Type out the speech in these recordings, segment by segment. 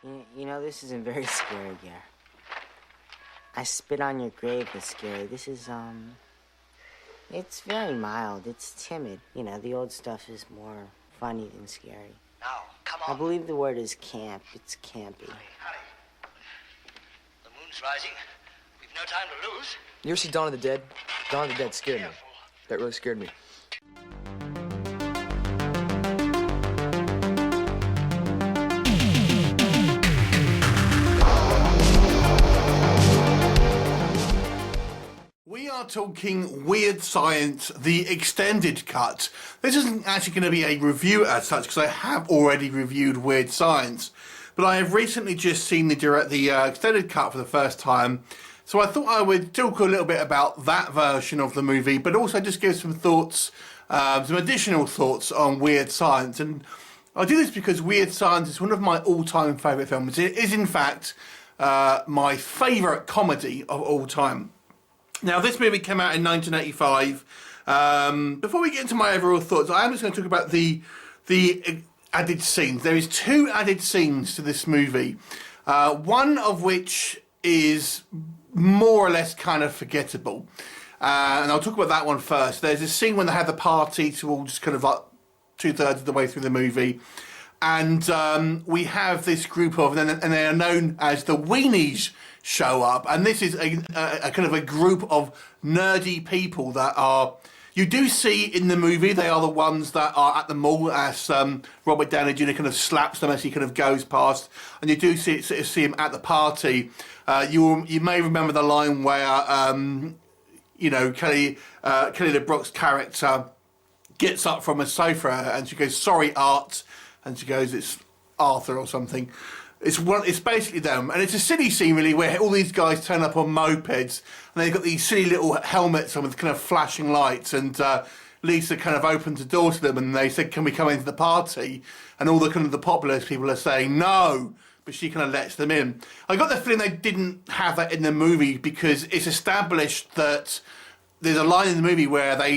You know, this isn't very scary, Gary. I spit on your grave is scary. This is, it's very mild. It's timid. You know, the old stuff is more funny than scary. Now, come on. I believe the word is camp. It's campy. Honey. The moon's rising. We've no time to lose. You ever see Dawn of the Dead? Dawn of the Dead scared me. That really scared me. We are talking Weird Science, the extended cut. This isn't actually going to be a review as such, because I have already reviewed Weird Science, but I have recently just seen the extended cut for the first time, so I thought I would talk a little bit about that version of the movie, but also just give some thoughts, some additional thoughts on Weird Science. And I do this because Weird Science is one of my all-time favourite films. It is, in fact, my favourite comedy of all time. Now, this movie came out in 1985. Before we get into my overall thoughts, I am just going to talk about the added scenes. There is 2 added scenes to this movie, one of which is more or less kind of forgettable. And I'll talk about that one first. There's a scene when they have the party towards kind of like 2/3 of the way through the movie. And we have this group of, and they are known as the Weenies, show up. And this is a kind of a group of nerdy people that are, you do see in the movie, they are the ones that are at the mall as Robert Downey Jr. kind of slaps them as he kind of goes past. And you do see him at the party. You may remember the line where, you know, Kelly LeBrock's character gets up from a sofa and she goes, "Sorry, Art." And she goes, "It's Arthur," or something. It's basically them, and it's a silly scene really, where all these guys turn up on mopeds, and they've got these silly little helmets on with kind of flashing lights, and Lisa kind of opens the door to them, and they said, "Can we come into the party?" And all the kind of the populist people are saying no, but she kind of lets them in. I got the feeling they didn't have that in the movie because it's established that there's a line in the movie where they,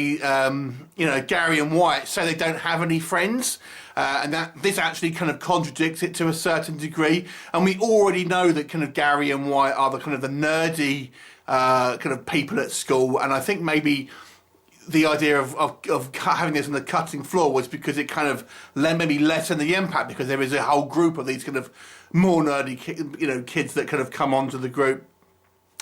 you know, Gary and Wyatt say they don't have any friends, and that this actually kind of contradicts it to a certain degree. And we already know that kind of Gary and Wyatt are the kind of the nerdy kind of people at school, and I think maybe the idea of having this on the cutting floor was because it kind of maybe lessened the impact, because there is a whole group of these kind of more nerdy kids that kind of come onto the group.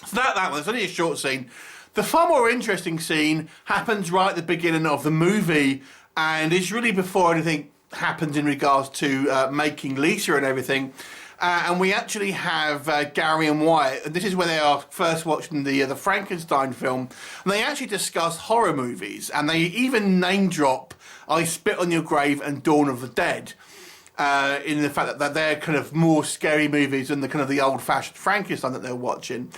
So that was only a short scene. The far more interesting scene happens right at the beginning of the movie, and it's really before anything happens in regards to making Lisa and everything. And we actually have Gary and Wyatt, and this is when they are first watching the Frankenstein film, and they actually discuss horror movies, and they even name drop I Spit on Your Grave and Dawn of the Dead, in the fact that they're kind of more scary movies than the kind of the old-fashioned Frankenstein that they're watching.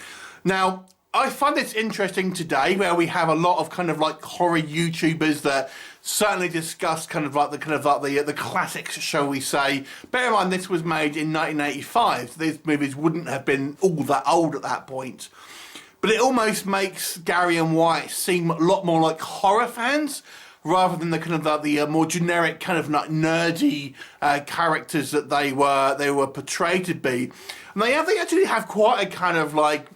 Now, I find this interesting today, where we have a lot of kind of like horror YouTubers that certainly discuss kind of like the classics, shall we say. Bear in mind, this was made in 1985, so these movies wouldn't have been all that old at that point. But it almost makes Gary and Wyatt seem a lot more like horror fans, rather than the kind of the more generic kind of like nerdy characters that they were portrayed to be. And they actually have quite a kind of like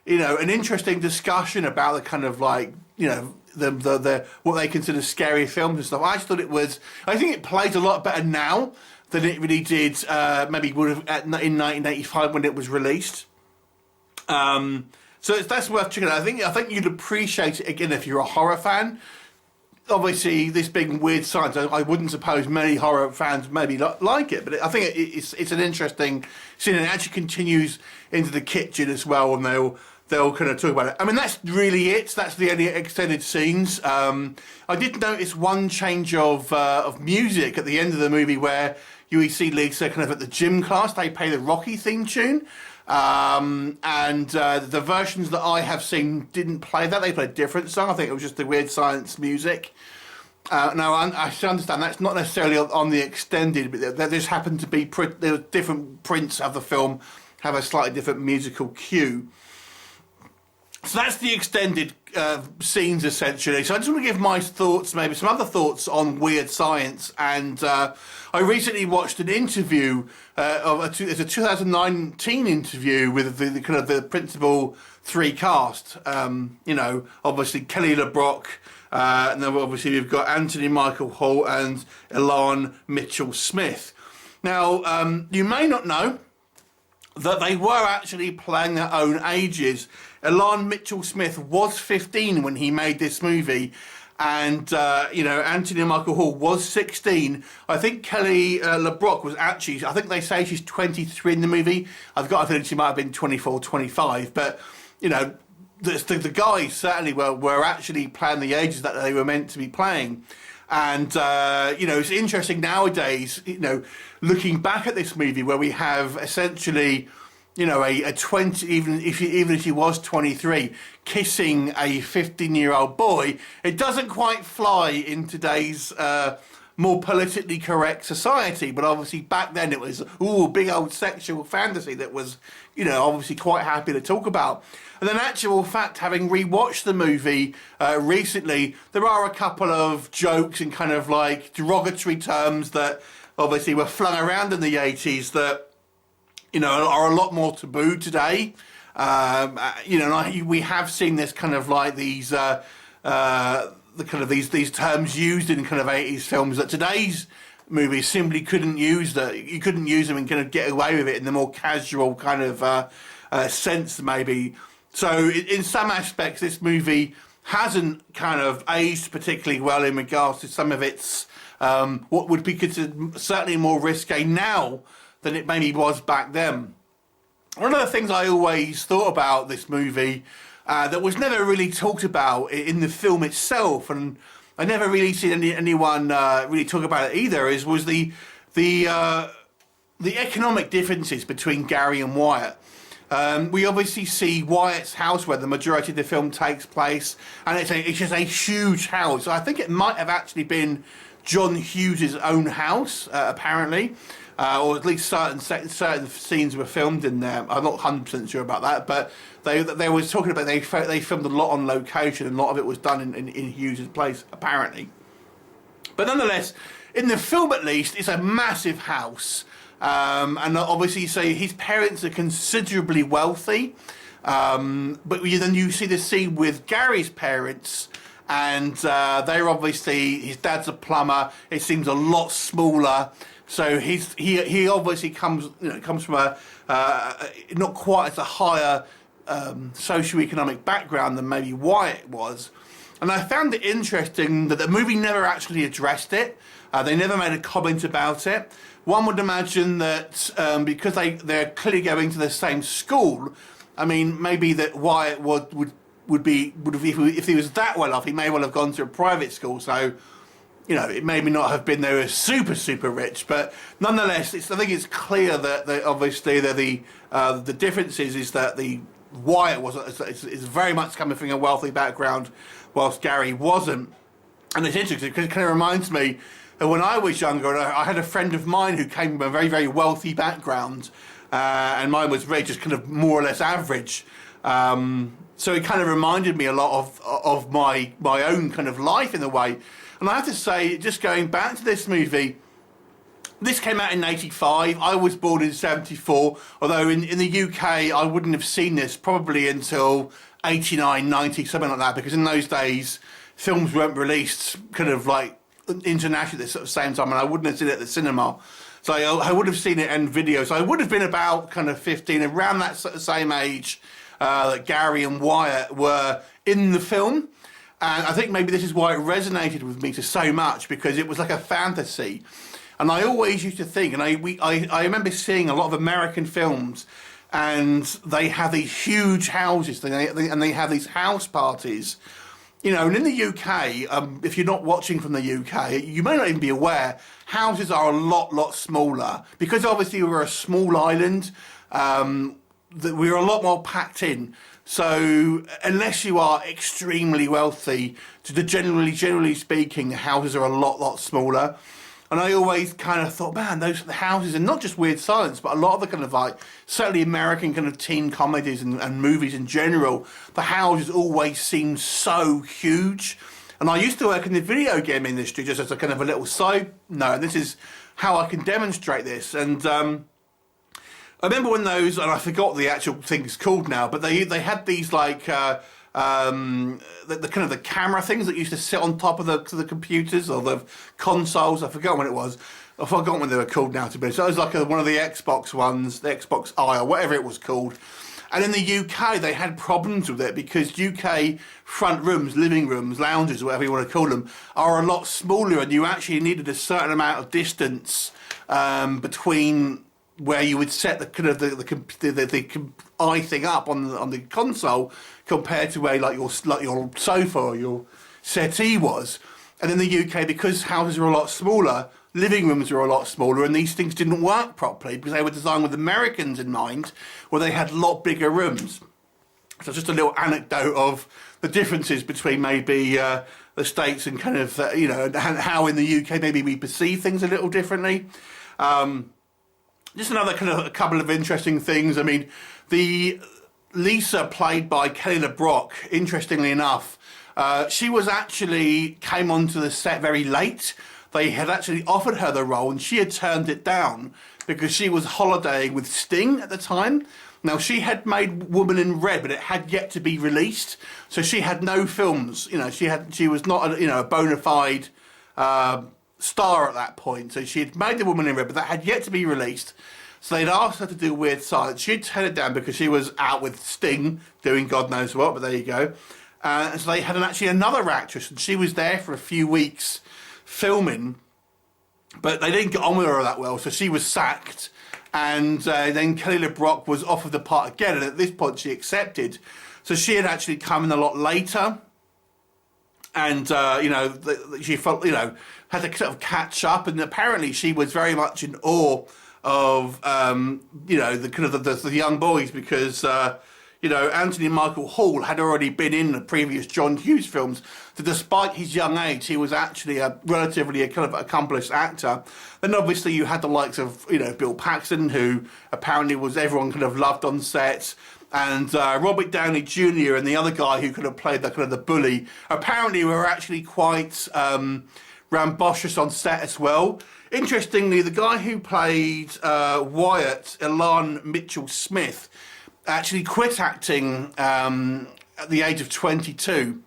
you know, an interesting discussion about the kind of like, you know, the what they consider scary films and stuff. I just thought I think it plays a lot better now than it really did maybe would have in 1985 when it was released. So that's worth checking out. I think you'd appreciate it again if you're a horror fan. Obviously, this being Weird Science, I wouldn't suppose many horror fans maybe like it, but I think it's an interesting scene, and it actually continues into the kitchen as well, and they'll kind of talk about it. I mean, that's really it. That's the only extended scenes. I did notice one change of music at the end of the movie, where you see Lisa kind of at the gym class. They play the Rocky theme tune. And the versions that I have seen didn't play that. They played a different song. I think it was just the Weird Science music. Now, I should understand that's not necessarily on the extended, but there just happened to be there different prints of the film have a slightly different musical cue. So that's the extended scenes, essentially. So I just want to give my thoughts, maybe some other thoughts on Weird Science. And I recently watched an interview, it's a 2019 interview with the kind of the principal three cast. You know, obviously Kelly LeBrock, and then obviously we've got Anthony Michael Hall and Aaran Mitchell-Smith. Now, you may not know that they were actually playing their own ages. Aaran Mitchell-Smith was 15 when he made this movie, and you know, Anthony Michael Hall was 16. I think Kelly LeBrock was actually, I think they say she's 23 in the movie. I've got a feeling she might have been 24, 25, but you know, the guys certainly were actually playing the ages that they were meant to be playing. And you know, it's interesting nowadays, you know, looking back at this movie where we have essentially, you know, a 20, even if she was 23, kissing a 15-year-old boy, it doesn't quite fly in today's more politically correct society. But obviously back then it was, ooh, big old sexual fantasy that was, you know, obviously quite happy to talk about. And in actual fact, having rewatched the movie recently, there are a couple of jokes and kind of like derogatory terms that obviously were flung around in the 80s that, you know, are a lot more taboo today. You know, we have seen this kind of like these, the kind of these terms used in kind of 80s films that today's movies simply couldn't use. That you couldn't use them and kind of get away with it in the more casual kind of sense, maybe. So in some aspects, this movie hasn't kind of aged particularly well in regards to some of its what would be considered certainly more risque now than it maybe was back then. One of the things I always thought about this movie that was never really talked about in the film itself, and I never really seen anyone really talk about it either, was the economic differences between Gary and Wyatt. We obviously see Wyatt's house where the majority of the film takes place, and it's just a huge house. I think it might have actually been John Hughes' own house, apparently, or at least certain scenes were filmed in there. I'm not 100% sure about that, but they was talking about they filmed a lot on location, and a lot of it was done in Hughes' place, apparently. But nonetheless, in the film at least, it's a massive house. And obviously, so his parents are considerably wealthy, but then you see the scene with Gary's parents, and they're obviously, his dad's a plumber. It seems a lot smaller, so he obviously comes from a not quite as a higher socioeconomic background than maybe Wyatt was. And I found it interesting that the movie never actually addressed it. They never made a comment about it. One would imagine that because they're clearly going to the same school, I mean, maybe that Wyatt would if he was that well off, he may well have gone to a private school. So, you know, it may not have been they were super rich, but nonetheless, I think it's clear that obviously the difference is that the Wyatt is very much coming from a wealthy background, whilst Gary wasn't. And it's interesting because it kind of reminds me of when I was younger, and I had a friend of mine who came from a very wealthy background, and mine was very just kind of more or less average. So it kind of reminded me a lot of my own kind of life in a way. And I have to say, just going back to this movie, this came out in 85. I was born in 74, although in the UK I wouldn't have seen this probably until 89, 90, something like that, because in those days films weren't released kind of like internationally at the same time, and I wouldn't have seen it at the cinema. So I would have seen it in video. So I would have been about kind of 15, around that same age that Gary and Wyatt were in the film. And I think maybe this is why it resonated with me so much, because it was like a fantasy. And I always used to think, and I remember seeing a lot of American films, and they have these huge houses, and they have these house parties. You know, and in the UK, if you're not watching from the UK, you may not even be aware, houses are a lot smaller. Because obviously we're a small island, we're a lot more packed in. So unless you are extremely wealthy, generally speaking, the houses are a lot smaller. And I always kind of thought, man, those the houses, and not just Weird Science, but a lot of the kind of like, certainly American kind of teen comedies and movies in general, the houses always seem so huge. And I used to work in the video game industry, just as a kind of a little side note, and this is how I can demonstrate this. And I remember when those, and I forgot the actual thing it's called now, but they had these like, the kind of the camera things that used to sit on top of the computers or the consoles. I forgot when it was. I forgot when they were called now, to be honest. So it was like one of the Xbox ones, the Xbox I or whatever it was called. And in the UK, they had problems with it because UK front rooms, living rooms, lounges, whatever you want to call them, are a lot smaller, and you actually needed a certain amount of distance between where you would set the kind of the eye thing up on the console compared to where like your sofa or your settee was. And in the UK, because houses are a lot smaller, living rooms are a lot smaller, and these things didn't work properly because they were designed with Americans in mind, where they had a lot bigger rooms. So just a little anecdote of the differences between maybe the States and kind of, and how in the UK maybe we perceive things a little differently. Just another kind of a couple of interesting things. I mean, the Lisa played by Kelly LeBrock, interestingly enough, she was actually came onto the set very late. They had actually offered her the role and she had turned it down because she was holidaying with Sting at the time. Now, she had made Woman in Red, but it had yet to be released. So she had no films. She was not a bona fide star at that point. So she had made The Woman in Red, but that had yet to be released. So they'd asked her to do Weird Science. She'd turned it down because she was out with Sting doing God knows what, but there you go. And so they had actually another actress, and she was there for a few weeks filming, but they didn't get on with her that well, so she was sacked. And then Kelly LeBrock was offered the part again, and at this point she accepted. So she had actually come in a lot later, and she felt had to sort of catch up. And apparently she was very much in awe of the kind of the young boys because Anthony Michael Hall had already been in the previous John Hughes films. So despite his young age, he was actually a relatively kind of accomplished actor. Then obviously you had the likes of, Bill Paxton, who apparently was everyone kind of loved on set. And Robert Downey Jr. and the other guy who could have played the kind of the bully, apparently were actually quite rambunctious on set as well. Interestingly, the guy who played Wyatt, Aaran Mitchell-Smith, actually quit acting at the age of 22,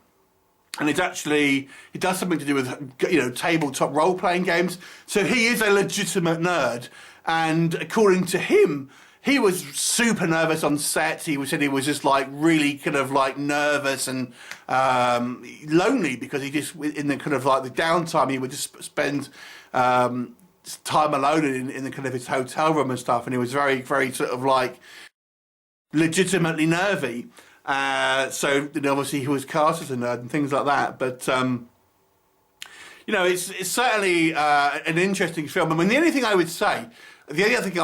and it does something to do with tabletop role-playing games. So he is a legitimate nerd, and according to him, he was super nervous on set. He said he was just like really kind of like nervous and lonely because he just in the kind of like the downtime he would just spend time alone in the kind of his hotel room and stuff, and he was very very sort of like legitimately nervy. So obviously he was cast as a nerd and things like that. But it's certainly an interesting film. I mean, the only other thing I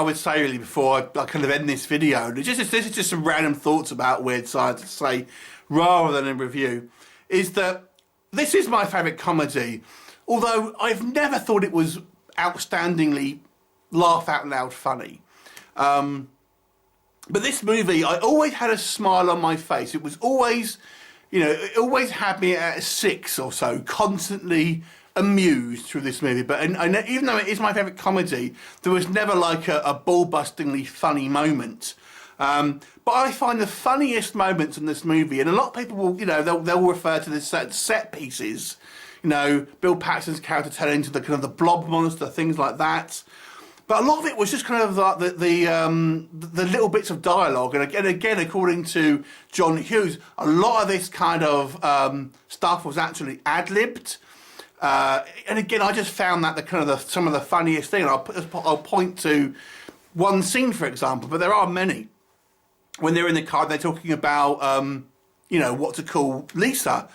would say really before I kind of end this video, this is just some random thoughts about Weird Science to say rather than a review, is that this is my favourite comedy, although I've never thought it was outstandingly laugh out loud funny. But this movie, I always had a smile on my face. It was always, it always had me at a 6 or so, constantly amused through this movie. But and even though it is my favourite comedy, there was never like a ball-bustingly funny moment. But I find the funniest moments in this movie, and a lot of people will, they'll refer to the set pieces. Bill Paxton's character turning into the kind of the blob monster, things like that. But a lot of it was just kind of like the little bits of dialogue. And again, according to John Hughes, a lot of this kind of stuff was actually ad-libbed. And again, I just found that some of the funniest thing. I'll point to one scene, for example, but there are many. When they're in the car, they're talking about, what to call Lisa.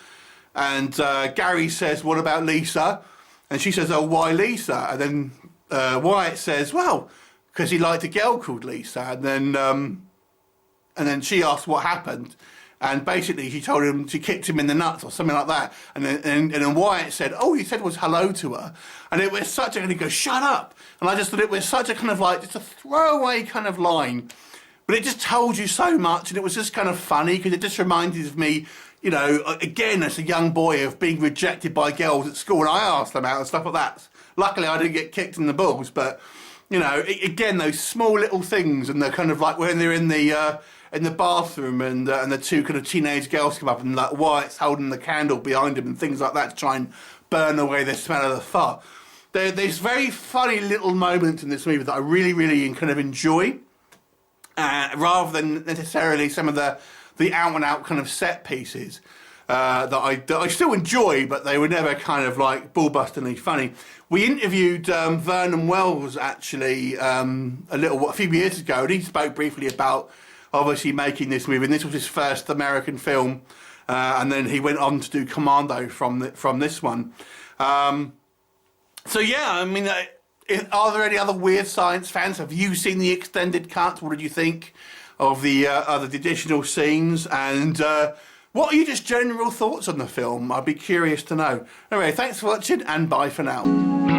And Gary says, "What about Lisa?" And she says, "Oh, why Lisa?" And then Wyatt says, "Well, because he liked a girl called Lisa." And then she asks what happened, And basically, she told him, she kicked him in the nuts or something like that. And then Wyatt said, all he said was hello to her. And it was such a, and he goes, shut up. And I just thought it was such a kind of like, just a throwaway kind of line. But it just told you so much. And it was just kind of funny because it just reminded of me, you know, again, as a young boy, of being rejected by girls at school. And I asked them out and stuff like that. Luckily, I didn't get kicked in the balls. But, you know, again, those small little things. And they're kind of like when they're in the bathroom and the two kind of teenage girls come up and like Wyatt's holding the candle behind him and things like that to try and burn away the smell of the fart. There's very funny little moments in this movie that I really, really kind of enjoy, rather than necessarily some of the out and out kind of set pieces that I still enjoy, but they were never kind of like ball-bustingly funny. We interviewed Vernon Wells actually a few years ago, and he spoke briefly about obviously making this movie, and this was his first American film, and then he went on to do Commando from this one. So yeah, I mean, are there any other Weird Science fans? Have you seen the extended cut? What did you think of the additional scenes? And what are your just general thoughts on the film? I'd be curious to know. Anyway, thanks for watching, and bye for now.